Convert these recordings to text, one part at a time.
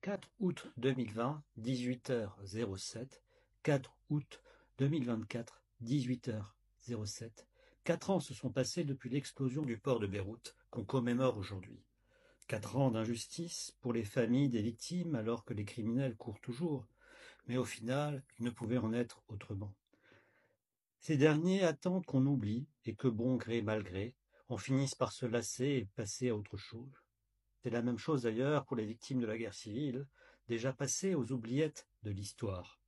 4 août 2020, 18h07, 4 août 2024, 18h07. 4 ans se sont passés depuis l'explosion du port de Beyrouth qu'on commémore aujourd'hui. 4 ans d'injustice pour les familles des victimes alors que les criminels courent toujours. Mais au final, il ne pouvait en être autrement. Ces derniers attendent qu'on oublie et que bon gré mal gré, on finisse par se lasser et passer à autre chose. C'est la même chose d'ailleurs pour les victimes de la guerre civile, déjà passées aux oubliettes de l'histoire.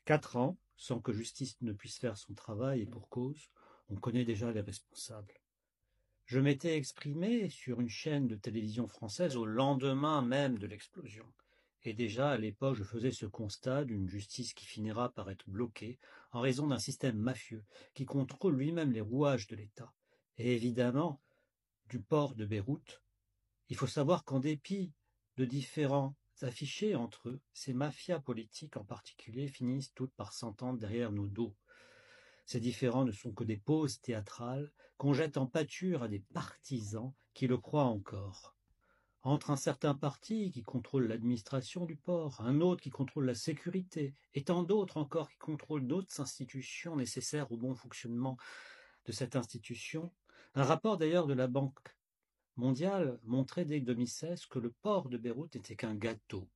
4 ans sans que justice ne puisse faire son travail et pour cause, on connaît déjà les responsables. Je m'étais exprimé sur une chaîne de télévision française au lendemain même de l'explosion. Et déjà à l'époque, je faisais ce constat d'une justice qui finira par être bloquée en raison d'un système mafieux qui contrôle lui-même les rouages de l'État. Et évidemment, du port de Beyrouth. Il faut savoir qu'en dépit de différents affichés entre eux, ces mafias politiques en particulier finissent toutes par s'entendre derrière nos dos. Ces différends ne sont que des poses théâtrales qu'on jette en pâture à des partisans qui le croient encore. Entre un certain parti qui contrôle l'administration du port, un autre qui contrôle la sécurité, et tant d'autres encore qui contrôlent d'autres institutions nécessaires au bon fonctionnement de cette institution, un rapport d'ailleurs de la Banque mondiale montrait dès 2016 que le port de Beyrouth n'était qu'un gâteau,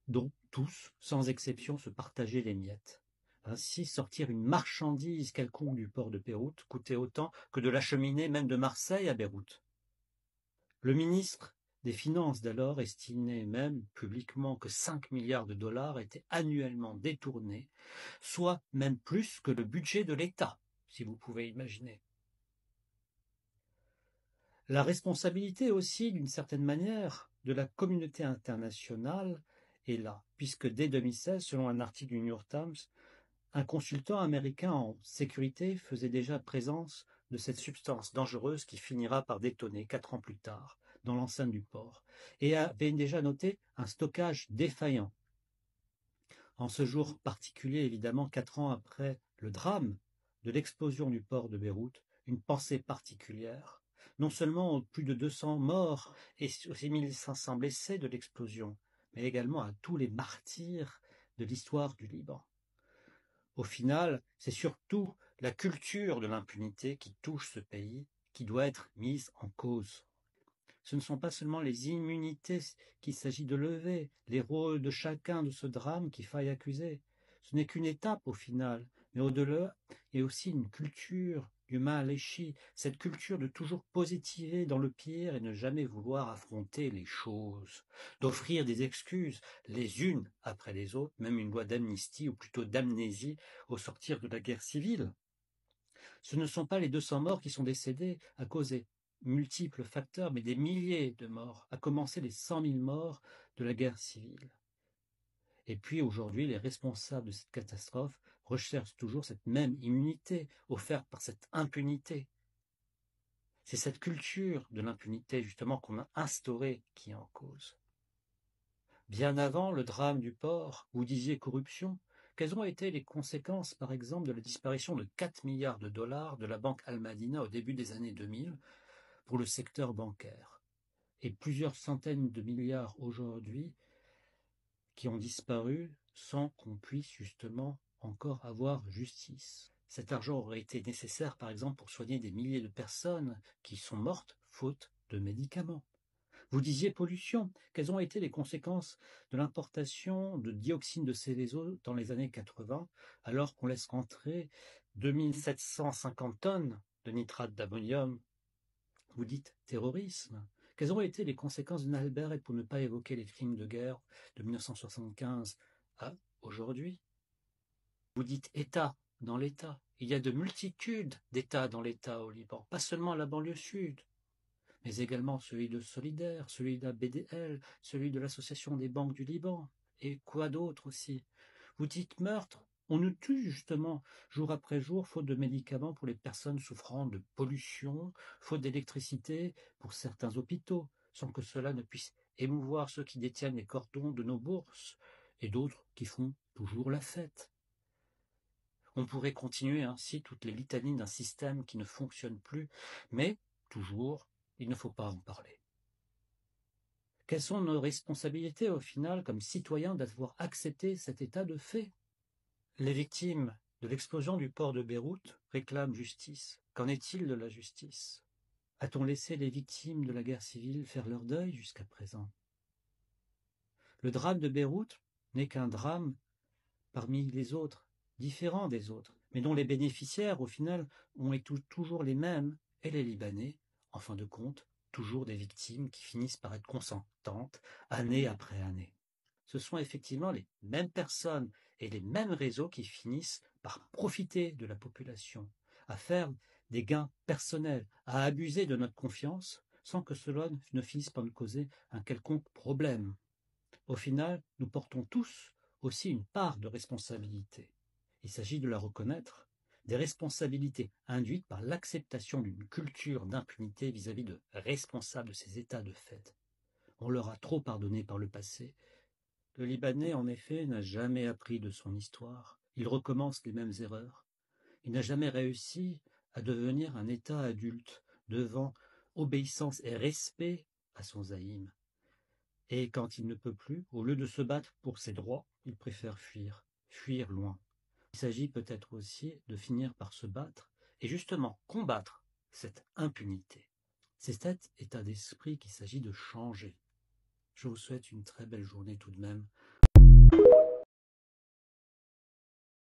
dont tous, sans exception, se partageaient les miettes. Ainsi, sortir une marchandise quelconque du port de Beyrouth coûtait autant que de l'acheminer même de Marseille à Beyrouth. Le ministre des Finances d'alors estimait même publiquement que 5 milliards de dollars étaient annuellement détournés, soit même plus que le budget de l'État, si vous pouvez imaginer. La responsabilité aussi, d'une certaine manière, de la communauté internationale est là, puisque dès 2016, selon un article du New York Times, un consultant américain en sécurité faisait déjà présence de cette substance dangereuse qui finira par détonner 4 ans plus tard dans l'enceinte du port, et avait déjà noté un stockage défaillant. En ce jour particulier, évidemment, 4 ans après le drame de l'explosion du port de Beyrouth, une pensée particulière, non seulement aux plus de 200 morts et aux 6500 blessés de l'explosion, mais également à tous les martyrs de l'histoire du Liban. Au final, c'est surtout la culture de l'impunité qui touche ce pays qui doit être mise en cause. Ce ne sont pas seulement les immunités qu'il s'agit de lever, les rôles de chacun de ce drame qu'il faille accuser. Ce n'est qu'une étape au final, mais au-delà, il y a aussi une culture du mal échi, cette culture de toujours positiver dans le pire et ne jamais vouloir affronter les choses, d'offrir des excuses les unes après les autres, même une loi d'amnistie ou plutôt d'amnésie au sortir de la guerre civile. Ce ne sont pas les 200 morts qui sont décédés à cause des multiples facteurs, mais des milliers de morts, à commencer les 100 000 morts de la guerre civile. Et puis aujourd'hui, les responsables de cette catastrophe recherchent toujours cette même immunité offerte par cette impunité. C'est cette culture de l'impunité justement qu'on a instaurée qui est en cause. Bien avant le drame du port, vous disiez corruption. Quelles ont été les conséquences, par exemple, de la disparition de 4 milliards de dollars de la banque Al-Madina au début des années 2000 pour le secteur bancaire, et plusieurs centaines de milliards aujourd'hui qui ont disparu sans qu'on puisse justement encore avoir justice. Cet argent aurait été nécessaire, par exemple, pour soigner des milliers de personnes qui sont mortes faute de médicaments. Vous disiez pollution. Quelles ont été les conséquences de l'importation de dioxine de Céveso dans les années 80, alors qu'on laisse rentrer 2750 tonnes de nitrate d'ammonium? Vous dites terrorisme. Quelles ont été les conséquences de Nalbert, pour ne pas évoquer les crimes de guerre de 1975 à aujourd'hui? Vous dites État dans l'État. Il y a de multitudes d'États dans l'État au Liban, pas seulement la banlieue sud, mais également celui de Solidaire, celui de la BDL, celui de l'Association des banques du Liban, et quoi d'autre aussi. Vous dites meurtre. On nous tue justement jour après jour, faute de médicaments pour les personnes souffrant de pollution, faute d'électricité pour certains hôpitaux, sans que cela ne puisse émouvoir ceux qui détiennent les cordons de nos bourses, et d'autres qui font toujours la fête. On pourrait continuer ainsi toutes les litanies d'un système qui ne fonctionne plus, mais toujours, il ne faut pas en parler. Quelles sont nos responsabilités au final comme citoyens d'avoir accepté cet état de fait? Les victimes de l'explosion du port de Beyrouth réclament justice. Qu'en est-il de la justice? A-t-on laissé les victimes de la guerre civile faire leur deuil jusqu'à présent? Le drame de Beyrouth n'est qu'un drame parmi les autres, différent des autres, mais dont les bénéficiaires, au final, ont été toujours les mêmes, et les Libanais, en fin de compte, toujours des victimes qui finissent par être consentantes, année après année. Ce sont effectivement les mêmes personnes et les mêmes réseaux qui finissent par profiter de la population, à faire des gains personnels, à abuser de notre confiance, sans que cela ne finisse par nous causer un quelconque problème. Au final, nous portons tous aussi une part de responsabilité. Il s'agit de la reconnaître, des responsabilités induites par l'acceptation d'une culture d'impunité vis-à-vis de responsables de ces états de fait. On leur a trop pardonné par le passé. Le Libanais, en effet, n'a jamais appris de son histoire. Il recommence les mêmes erreurs. Il n'a jamais réussi à devenir un État adulte, devant obéissance et respect à son zaïm. Et quand il ne peut plus, au lieu de se battre pour ses droits, il préfère fuir, fuir loin. Il s'agit peut-être aussi de finir par se battre et justement combattre cette impunité. C'est cet état d'esprit qu'il s'agit de changer. Je vous souhaite une très belle journée tout de même.